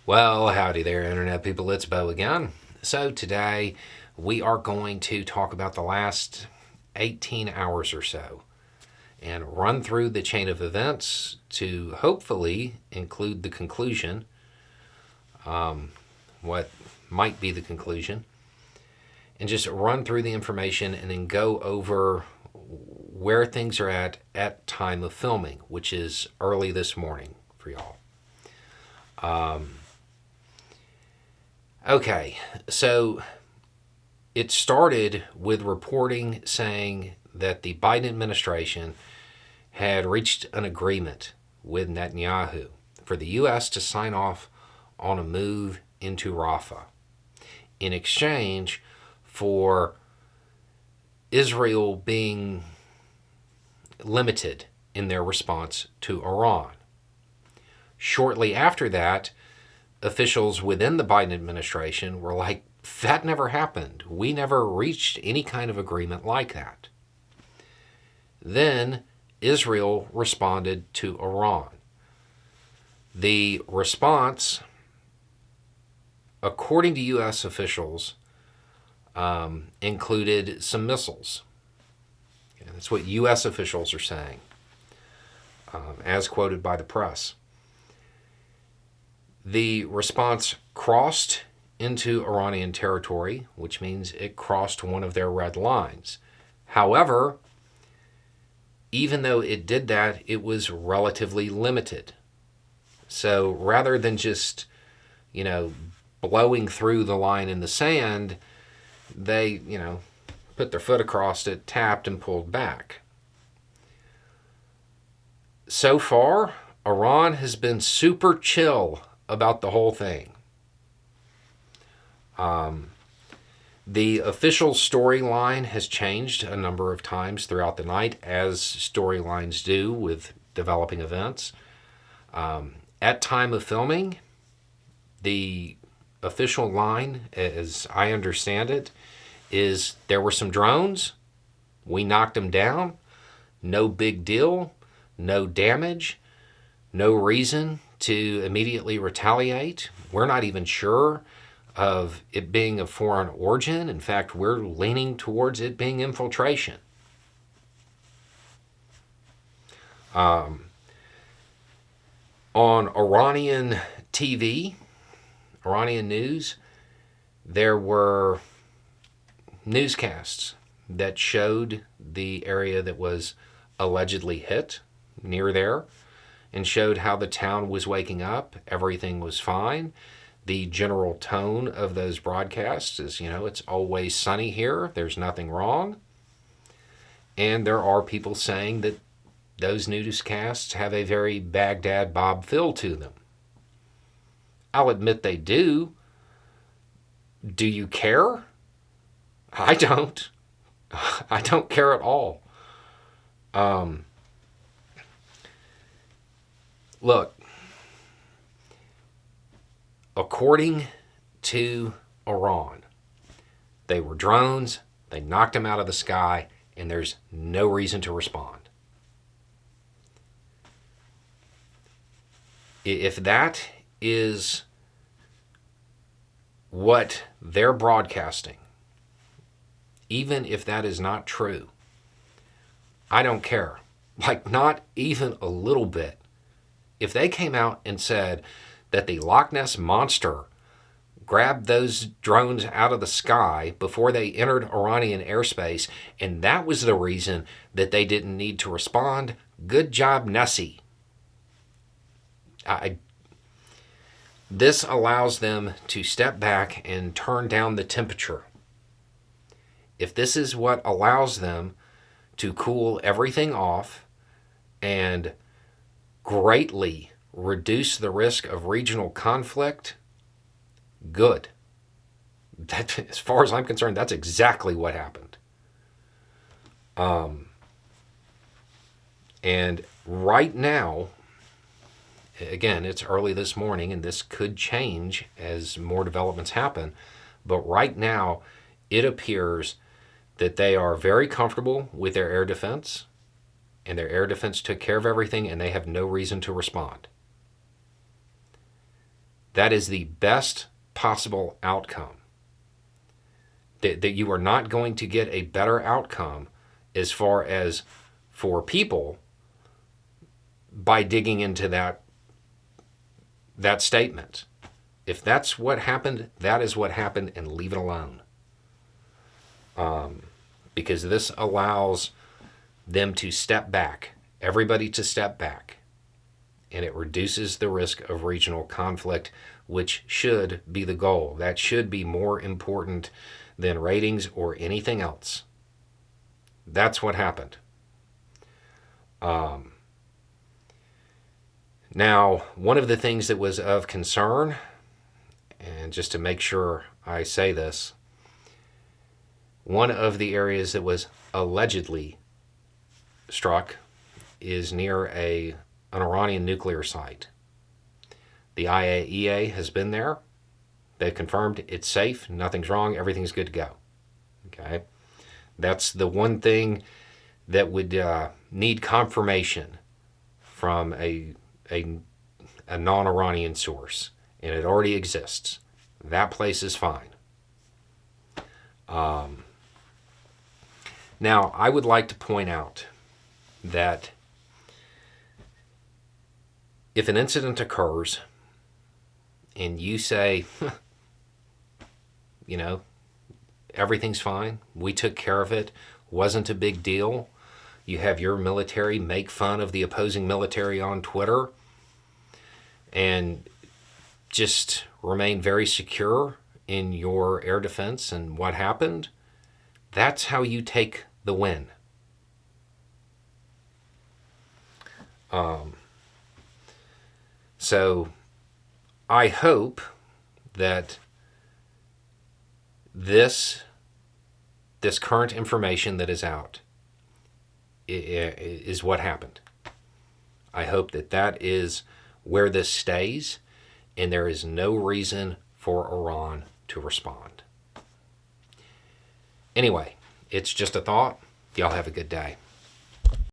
Well, howdy there, Internet people. It's Bo again. So, today we are going to talk about the last 18 hours or so and run through the chain of events to hopefully include the conclusion, what might be the conclusion, and just run through the information and then go over where things are at time of filming, which is early this morning for y'all. Okay, so it started with reporting saying that the Biden administration had reached an agreement with Netanyahu for the U.S. to sign off on a move into Rafah in exchange for Israel being limited in their response to Iran. Shortly after that, officials within the Biden administration were like, that never happened. We never reached any kind of agreement like that. Then Israel responded to Iran. The response, according to U.S. officials, included some missiles. And that's what U.S. officials are saying, as quoted by the press. The response crossed into Iranian territory, which means it crossed one of their red lines. However, even though it did that, it was relatively limited. So rather than just, blowing through the line in the sand, they, put their foot across it, tapped, and pulled back. So far, Iran has been super chill about the whole thing. The official storyline has changed a number of times throughout the night, as storylines do with developing events. At time of filming, the official line, as I understand it, is there were some drones. We knocked them down. No big deal. No damage. No reason to immediately retaliate. We're not even sure of it being of foreign origin. In fact, we're leaning towards it being infiltration. On Iranian TV, Iranian news, there were newscasts that showed the area that was allegedly hit near there, and showed how the town was waking up. Everything was fine. The general tone of those broadcasts is, it's always sunny here. There's nothing wrong. And there are people saying that those newscasts have a very Baghdad Bob feel to them. I'll admit they do. Do you care? I don't. I don't care at all. Look, according to Iran, they were drones, they knocked them out of the sky, and there's no reason to respond. If that is what they're broadcasting, even if that is not true, I don't care. Like, not even a little bit. If they came out and said that the Loch Ness Monster grabbed those drones out of the sky before they entered Iranian airspace, and that was the reason that they didn't need to respond, good job, Nessie. This allows them to step back and turn down the temperature. If this is what allows them to cool everything off and greatly reduce the risk of regional conflict, good. That, as far as I'm concerned, that's exactly what happened. And right now, again, it's early this morning, and this could change as more developments happen, but right now, it appears that they are very comfortable with their air defense, and their air defense took care of everything, and they have no reason to respond. That is the best possible outcome. That you are not going to get a better outcome as far as for people by digging into that statement. If that's what happened, that is what happened, and leave it alone. Because this allows them to step back, everybody to step back, and it reduces the risk of regional conflict, which should be the goal. That should be more important than ratings or anything else. That's what happened. Now, one of the things that was of concern, and just to make sure I say this, one of the areas that was allegedly struck is near an Iranian nuclear site. The IAEA has been there. They've confirmed it's safe, nothing's wrong, everything's good to go. Okay? That's the one thing that would need confirmation from a non-Iranian source, and it already exists. That place is fine. Now, I would like to point out that if an incident occurs and you say, everything's fine, we took care of it, wasn't a big deal, you have your military make fun of the opposing military on Twitter and just remain very secure in your air defense and what happened, that's how you take the win. So I hope that this current information that is out is what happened. I hope that is where this stays, and there is no reason for Iran to respond. Anyway, it's just a thought. Y'all have a good day.